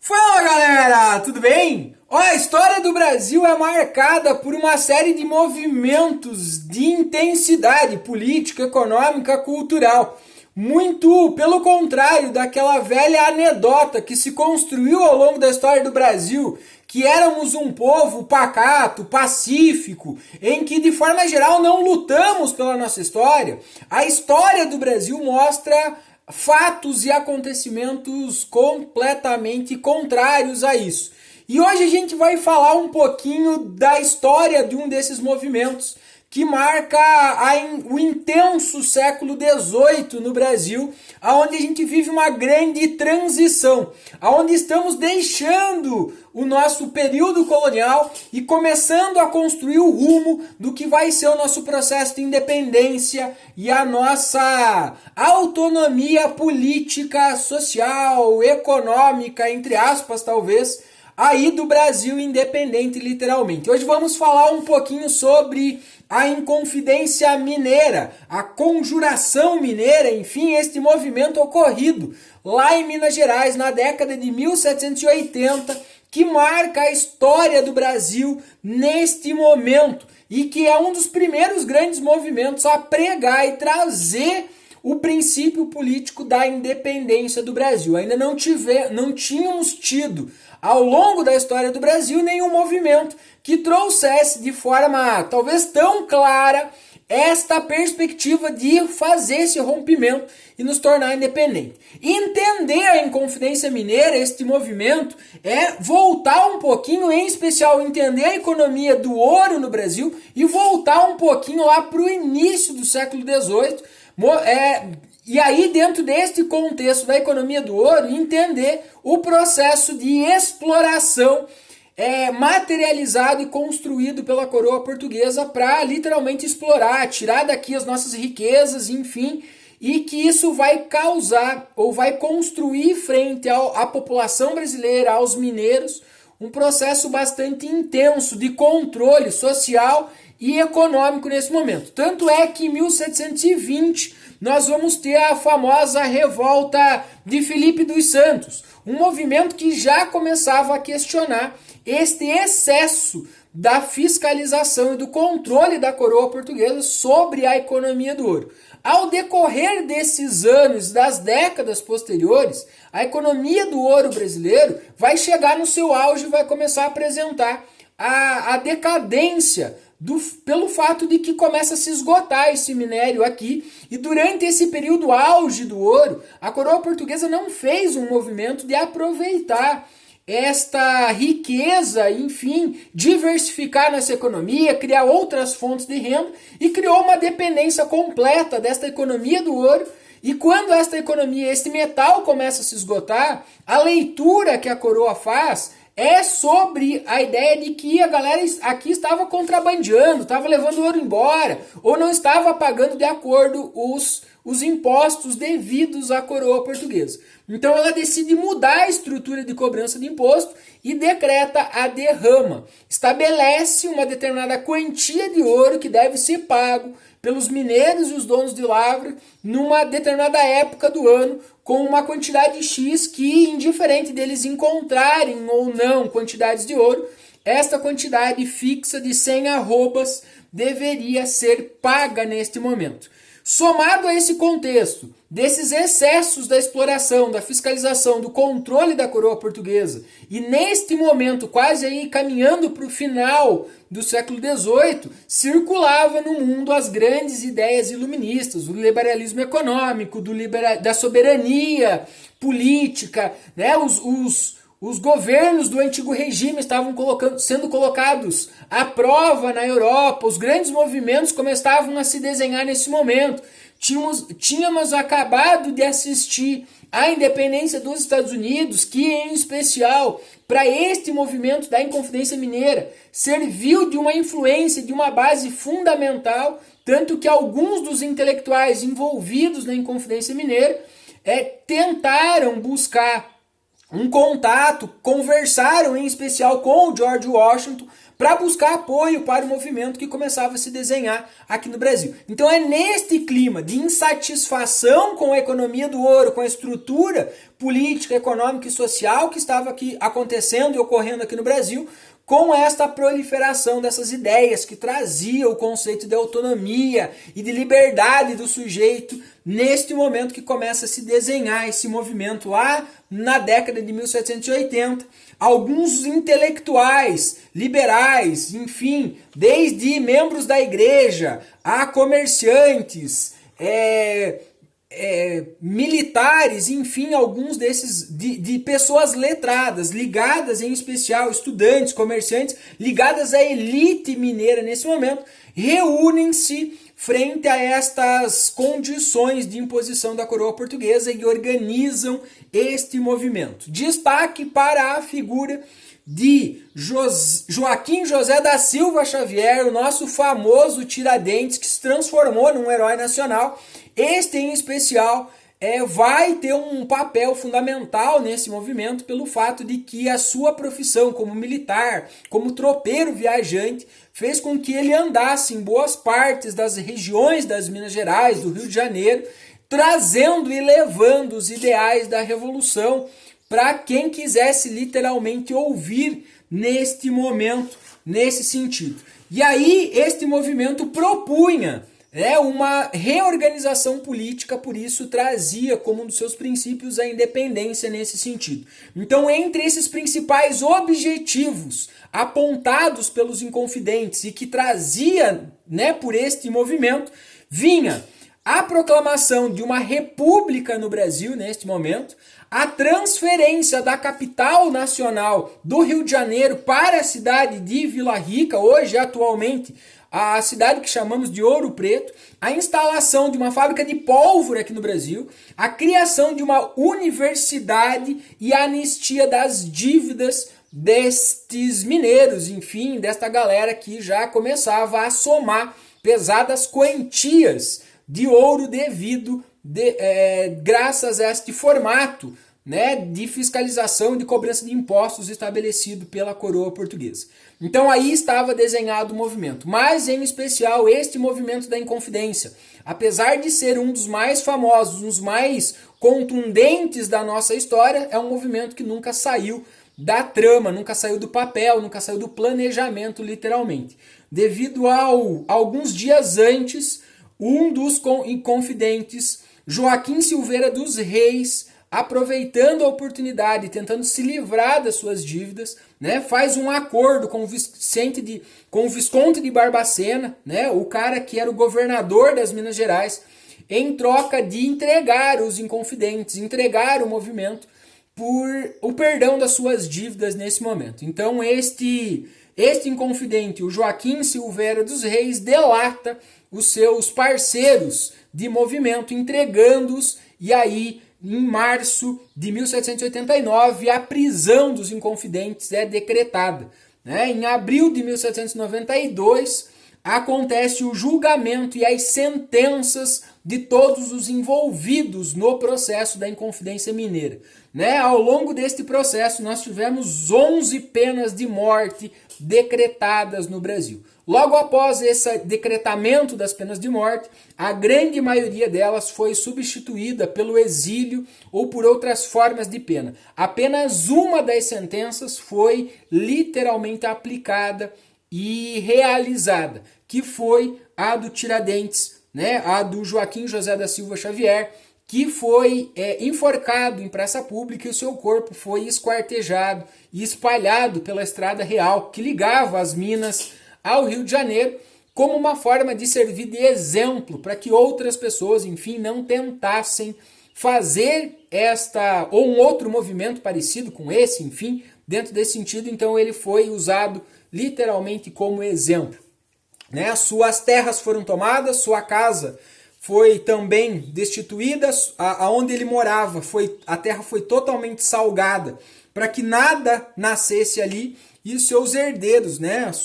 Fala galera, tudo bem? A história do Brasil é marcada por uma série de movimentos de intensidade política, econômica, cultural. Muito pelo contrário daquela velha anedota que se construiu ao longo da história do Brasil, que éramos um povo pacato, pacífico, em que de forma geral não lutamos pela nossa história. A história do Brasil mostra fatos e acontecimentos completamente contrários a isso. E hoje a gente vai falar um pouquinho da história de um desses movimentos que marca o intenso século XVIII no Brasil, onde a gente vive uma grande transição, onde estamos deixando o nosso período colonial e começando a construir o rumo do que vai ser o nosso processo de independência e a nossa autonomia política, social, econômica, entre aspas, talvez, aí do Brasil independente, literalmente. Hoje vamos falar um pouquinho sobre a Inconfidência Mineira, a Conjuração Mineira, enfim, este movimento ocorrido lá em Minas Gerais na década de 1780, que marca a história do Brasil neste momento e que é um dos primeiros grandes movimentos a pregar e trazer o princípio político da independência do Brasil. Ainda não tínhamos tido ao longo da história do Brasil nenhum movimento que trouxesse de forma talvez tão clara esta perspectiva de fazer esse rompimento e nos tornar independente. Entender a Inconfidência Mineira, este movimento, é voltar um pouquinho, em especial entender a economia do ouro no Brasil e voltar um pouquinho lá para o início do século XVIII, e aí, dentro deste contexto da economia do ouro, entender o processo de exploração materializado e construído pela coroa portuguesa para literalmente explorar, tirar daqui as nossas riquezas, enfim, e que isso vai causar ou vai construir frente à população brasileira, aos mineiros, um processo bastante intenso de controle social e econômico nesse momento. Tanto é que em 1720 nós vamos ter a famosa revolta de Filipe dos Santos, um movimento que já começava a questionar este excesso da fiscalização e do controle da coroa portuguesa sobre a economia do ouro. Ao decorrer desses anos, das décadas posteriores, a economia do ouro brasileiro vai chegar no seu auge e vai começar a apresentar a decadência pelo fato de que começa a se esgotar esse minério aqui, e durante esse período auge do ouro, a coroa portuguesa não fez um movimento de aproveitar esta riqueza, enfim, diversificar nessa economia, criar outras fontes de renda, e criou uma dependência completa desta economia do ouro. E quando esta economia, este metal começa a se esgotar, a leitura que a coroa faz é sobre a ideia de que a galera aqui estava contrabandeando, estava levando o ouro embora, ou não estava pagando de acordo os impostos devidos à coroa portuguesa. Então ela decide mudar a estrutura de cobrança de imposto e decreta a derrama. Estabelece uma determinada quantia de ouro que deve ser pago pelos mineiros e os donos de lavra numa determinada época do ano, com uma quantidade X que, indiferente deles encontrarem ou não quantidades de ouro, esta quantidade fixa de 100 arrobas deveria ser paga neste momento. Somado a esse contexto, desses excessos da exploração, da fiscalização, do controle da coroa portuguesa, e neste momento, quase aí caminhando para o final do século XVIII, circulava no mundo as grandes ideias iluministas, do liberalismo econômico, da soberania política, né? Os governos do antigo regime estavam sendo colocados à prova na Europa, os grandes movimentos começavam a se desenhar nesse momento. Tínhamos acabado de assistir à independência dos Estados Unidos, que em especial para este movimento da Inconfidência Mineira serviu de uma influência, de uma base fundamental, tanto que alguns dos intelectuais envolvidos na Inconfidência Mineira tentaram buscar um contato, conversaram em especial com o George Washington para buscar apoio para o movimento que começava a se desenhar aqui no Brasil. Então é neste clima de insatisfação com a economia do ouro, com a estrutura política, econômica e social que estava aqui acontecendo e ocorrendo aqui no Brasil, com esta proliferação dessas ideias que trazia o conceito de autonomia e de liberdade do sujeito, neste momento que começa a se desenhar esse movimento lá na década de 1780, alguns intelectuais, liberais, enfim, desde membros da igreja a comerciantes, militares, enfim, alguns desses de pessoas letradas, ligadas em especial, estudantes, comerciantes, ligadas à elite mineira nesse momento, reúnem-se frente a estas condições de imposição da coroa portuguesa e organizam este movimento. Destaque para a figura de Joaquim José da Silva Xavier, o nosso famoso Tiradentes, que se transformou num herói nacional. Este, em especial, vai ter um papel fundamental nesse movimento pelo fato de que a sua profissão como militar, como tropeiro viajante, fez com que ele andasse em boas partes das regiões das Minas Gerais, do Rio de Janeiro, trazendo e levando os ideais da Revolução para quem quisesse literalmente ouvir neste momento, nesse sentido. E aí este movimento propunha uma reorganização política, por isso trazia como um dos seus princípios a independência nesse sentido. Então, entre esses principais objetivos apontados pelos Inconfidentes e que trazia por este movimento, vinha a proclamação de uma república no Brasil neste momento, a transferência da capital nacional do Rio de Janeiro para a cidade de Vila Rica, hoje atualmente a cidade que chamamos de Ouro Preto, a instalação de uma fábrica de pólvora aqui no Brasil, a criação de uma universidade e a anistia das dívidas destes mineiros, enfim, desta galera que já começava a somar pesadas quantias de ouro devido graças a este formato de fiscalização e de cobrança de impostos estabelecido pela coroa portuguesa. Então aí estava desenhado o movimento, mas em especial este movimento da Inconfidência, apesar de ser um dos mais famosos, um dos mais contundentes da nossa história, é um movimento que nunca saiu da trama, nunca saiu do papel, nunca saiu do planejamento literalmente. Devido alguns dias antes, um dos Inconfidentes, Joaquim Silveira dos Reis, aproveitando a oportunidade, tentando se livrar das suas dívidas, faz um acordo com o Visconde de Barbacena, o cara que era o governador das Minas Gerais, em troca de entregar os Inconfidentes, entregar o movimento por o perdão das suas dívidas nesse momento. Então este Inconfidente, o Joaquim Silveira dos Reis, delata os seus parceiros de movimento, entregando-os, e aí em março de 1789, a prisão dos Inconfidentes é decretada. Em abril de 1792, acontece o julgamento e as sentenças de todos os envolvidos no processo da Inconfidência Mineira. Ao longo deste processo, nós tivemos 11 penas de morte decretadas no Brasil. Logo após esse decretamento das penas de morte, a grande maioria delas foi substituída pelo exílio ou por outras formas de pena. Apenas uma das sentenças foi literalmente aplicada e realizada, que foi a do Tiradentes, a do Joaquim José da Silva Xavier, que foi enforcado em praça pública e o seu corpo foi esquartejado e espalhado pela estrada real que ligava as Minas ao Rio de Janeiro, como uma forma de servir de exemplo para que outras pessoas, enfim, não tentassem fazer ou um outro movimento parecido com esse, enfim, dentro desse sentido. Então ele foi usado literalmente como exemplo. Suas terras foram tomadas, sua casa foi também destituída, aonde ele morava, a terra foi totalmente salgada para que nada nascesse ali, e os seus herdeiros,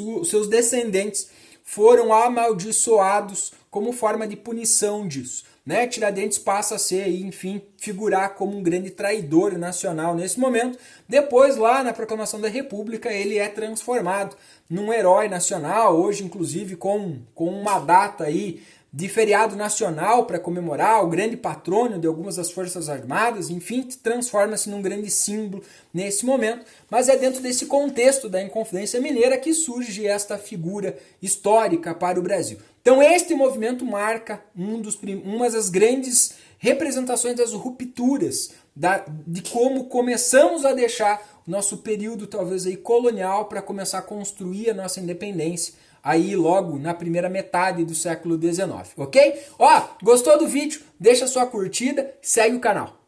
os seus descendentes, foram amaldiçoados como forma de punição disso. né, Tiradentes passa a ser, enfim, figurar como um grande traidor nacional nesse momento. Depois, lá na proclamação da República, ele é transformado num herói nacional, hoje inclusive com uma data aí de feriado nacional para comemorar, o grande patrono de algumas das Forças Armadas, enfim, transforma-se num grande símbolo nesse momento, mas é dentro desse contexto da Inconfidência Mineira que surge esta figura histórica para o Brasil. Então este movimento marca uma das grandes representações das rupturas, de como começamos a deixar o nosso período talvez aí colonial para começar a construir a nossa independência aí logo na primeira metade do século XIX, ok? Ó, gostou do vídeo? Deixa sua curtida, segue o canal.